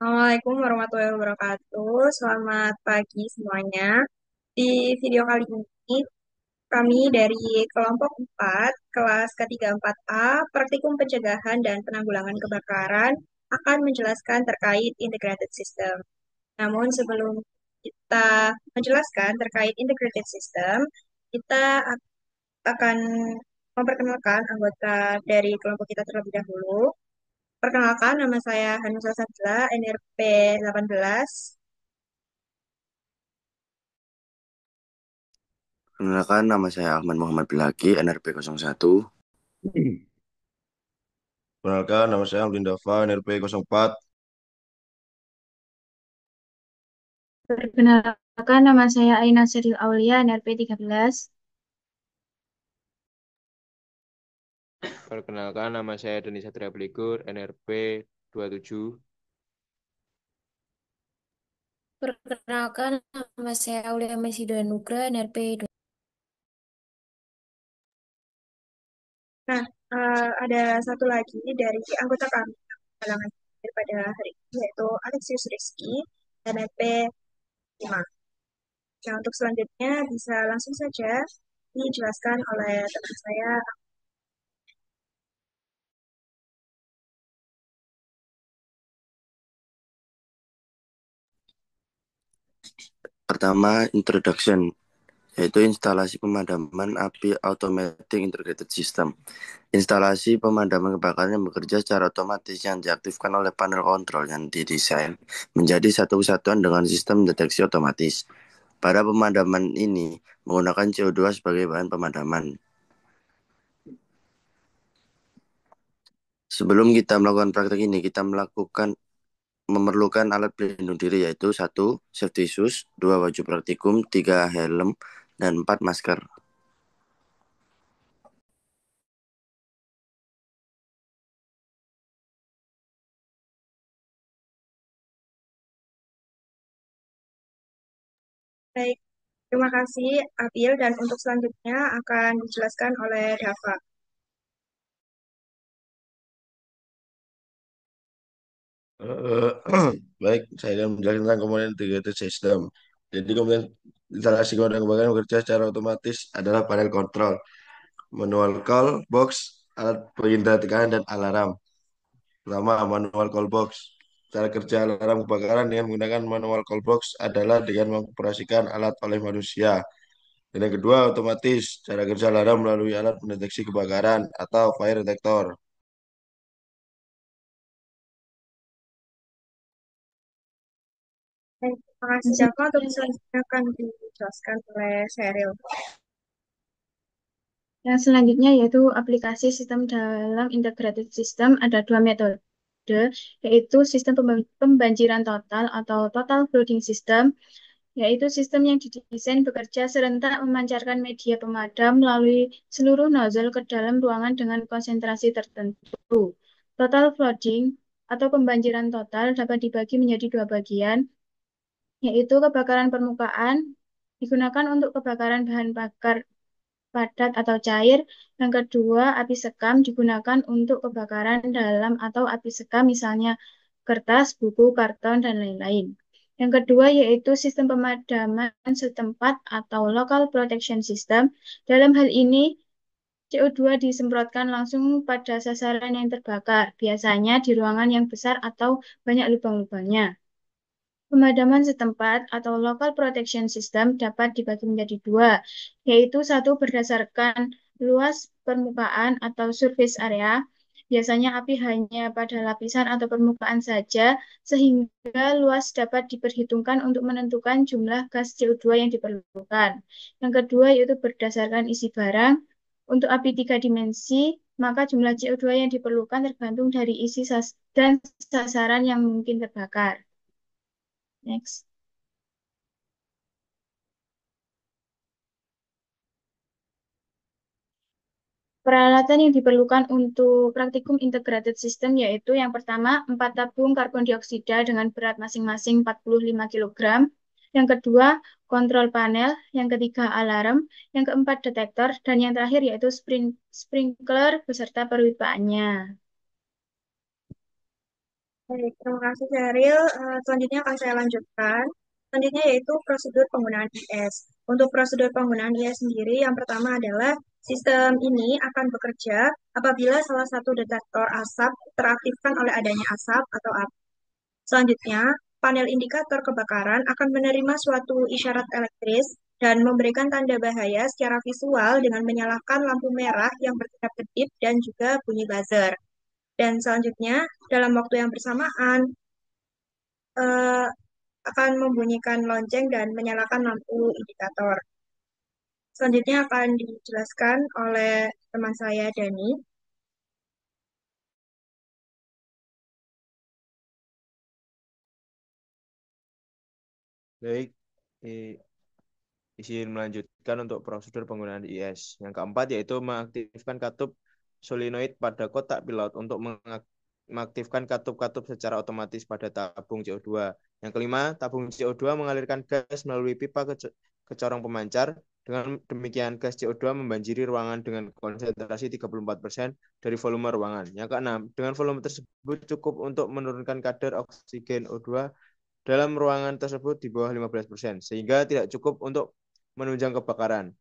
Assalamualaikum warahmatullahi wabarakatuh. Selamat pagi semuanya. Di video kali ini, kami dari kelompok 4, kelas ke-34A, Praktikum Pencegahan dan Penanggulangan Kebakaran, akan menjelaskan terkait integrated system. Namun sebelum kita menjelaskan terkait integrated system, kita akan memperkenalkan anggota dari kelompok kita terlebih dahulu. Perkenalkan, nama saya Hanusa Sabila, NRP 18. Perkenalkan, nama saya Ahmad Muhammad Bilaki, NRP 01. Perkenalkan, nama saya Amrin Dava, NRP 04. Perkenalkan, nama saya Aina Seril Aulia, NRP 13. Perkenalkan, nama saya Deni Satria Beligur, NRP 27. Perkenalkan, nama saya Aulia Mesido Nugra, NRP. Nah, ada satu lagi dari anggota kami halangan pada hari ini, yaitu Alexius Rizky, NRP 5. Nah, untuk selanjutnya bisa langsung saja dijelaskan oleh teman saya. Pertama, introduction, yaitu instalasi pemadaman api automatic integrated system. Instalasi pemadaman kebakaran yang bekerja secara otomatis yang diaktifkan oleh panel kontrol yang didesain menjadi satu kesatuan dengan sistem deteksi otomatis. Pada pemadaman ini menggunakan CO2 sebagai bahan pemadaman. Sebelum kita melakukan praktek ini, kita memerlukan alat pelindung diri, yaitu 1. Safety shoes, 2. Baju praktikum, 3. Helm, dan 4. Masker. Baik, terima kasih Abil, dan untuk selanjutnya akan dijelaskan oleh Dava. Eh, Baik, saya akan menjelaskan tentang komponen integrated system. Jadi komponen instalasi komponen kebakaran bekerja secara otomatis adalah panel kontrol, manual call box, alat pengintai tekanan, dan alarm. Pertama, manual call box. Cara kerja alarm kebakaran dengan menggunakan manual call box adalah dengan mengoperasikan alat oleh manusia. Dan yang kedua, otomatis. Cara kerja alarm melalui alat pendeteksi kebakaran atau fire detector. Baik, terima kasih Dava. Untuk selanjutnya akan dijelaskan oleh Sheryl. Yang selanjutnya yaitu aplikasi sistem dalam integrated system. Ada dua metode, yaitu sistem pembanjiran total atau total flooding system, yaitu sistem yang didesain bekerja serentak memancarkan media pemadam melalui seluruh nozzle ke dalam ruangan dengan konsentrasi tertentu. Total flooding atau pembanjiran total dapat dibagi menjadi dua bagian, yaitu kebakaran permukaan digunakan untuk kebakaran bahan bakar padat atau cair. Yang kedua, api sekam digunakan untuk kebakaran dalam atau api sekam, misalnya kertas, buku, karton, dan lain-lain. Yang kedua yaitu sistem pemadaman setempat atau local protection system. Dalam hal ini, CO2 disemprotkan langsung pada sasaran yang terbakar, biasanya di ruangan yang besar atau banyak lubang-lubangnya. Pemadaman setempat atau local protection system dapat dibagi menjadi dua, yaitu satu berdasarkan luas permukaan atau surface area. Biasanya api hanya pada lapisan atau permukaan saja, sehingga luas dapat diperhitungkan untuk menentukan jumlah gas CO2 yang diperlukan. Yang kedua yaitu berdasarkan isi barang. Untuk api tiga dimensi, maka jumlah CO2 yang diperlukan tergantung dari isi dan sasaran yang mungkin terbakar. Next. Peralatan yang diperlukan untuk praktikum integrated system yaitu yang pertama 4 tabung karbon dioksida dengan berat masing-masing 45 kg. Yang kedua, kontrol panel. Yang ketiga, alarm. Yang keempat, detektor. Dan yang terakhir yaitu sprinkler beserta perwibaannya. Baik, terima kasih Sheryl. Selanjutnya akan saya lanjutkan. Selanjutnya yaitu prosedur penggunaan IS. Untuk prosedur penggunaan IS sendiri, yang pertama adalah sistem ini akan bekerja apabila salah satu detektor asap teraktifkan oleh adanya asap atau api. Selanjutnya, panel indikator kebakaran akan menerima suatu isyarat elektris dan memberikan tanda bahaya secara visual dengan menyalakan lampu merah yang berkedip-kedip dan juga bunyi buzzer. Dan selanjutnya, dalam waktu yang bersamaan, eh, akan membunyikan lonceng dan menyalakan lampu indikator. Selanjutnya akan dijelaskan oleh teman saya, Dani. Baik, izin melanjutkan untuk prosedur penggunaan IS. Yang keempat yaitu mengaktifkan katup solenoid pada kotak pilot untuk mengaktifkan katup-katup secara otomatis pada tabung CO2. Yang kelima, tabung CO2 mengalirkan gas melalui pipa ke corong pemancar. Dengan demikian, gas CO2 membanjiri ruangan dengan konsentrasi 34% dari volume ruangan. Yang keenam, dengan volume tersebut cukup untuk menurunkan kadar oksigen O2 dalam ruangan tersebut di bawah 15%, sehingga tidak cukup untuk menunjang kebakaran.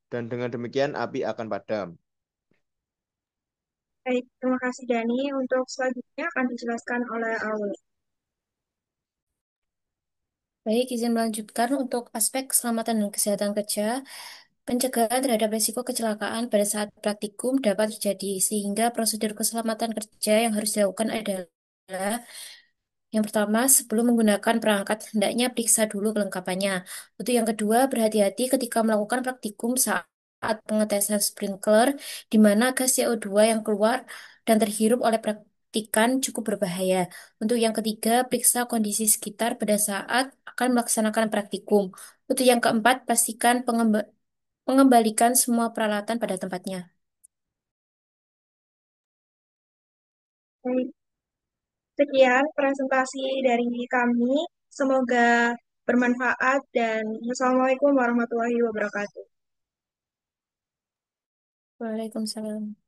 Dan dengan demikian api akan padam. Baik, terima kasih Dani. Untuk selanjutnya akan dijelaskan oleh Aul. Baik, izin melanjutkan untuk aspek keselamatan dan kesehatan kerja. Pencegahan terhadap risiko kecelakaan pada saat praktikum dapat terjadi, sehingga prosedur keselamatan kerja yang harus dilakukan adalah yang pertama, sebelum menggunakan perangkat, hendaknya periksa dulu kelengkapannya. Untuk yang kedua, berhati-hati ketika melakukan praktikum saat pengetesan sprinkler, di mana gas CO2 yang keluar dan terhirup oleh praktikan cukup berbahaya. Untuk yang ketiga, periksa kondisi sekitar pada saat akan melaksanakan praktikum. Untuk yang keempat, pastikan mengembalikan semua peralatan pada tempatnya. Baik, sekian presentasi dari kami. Semoga bermanfaat dan Wassalamualaikum warahmatullahi wabarakatuh. Waalaikumsalam.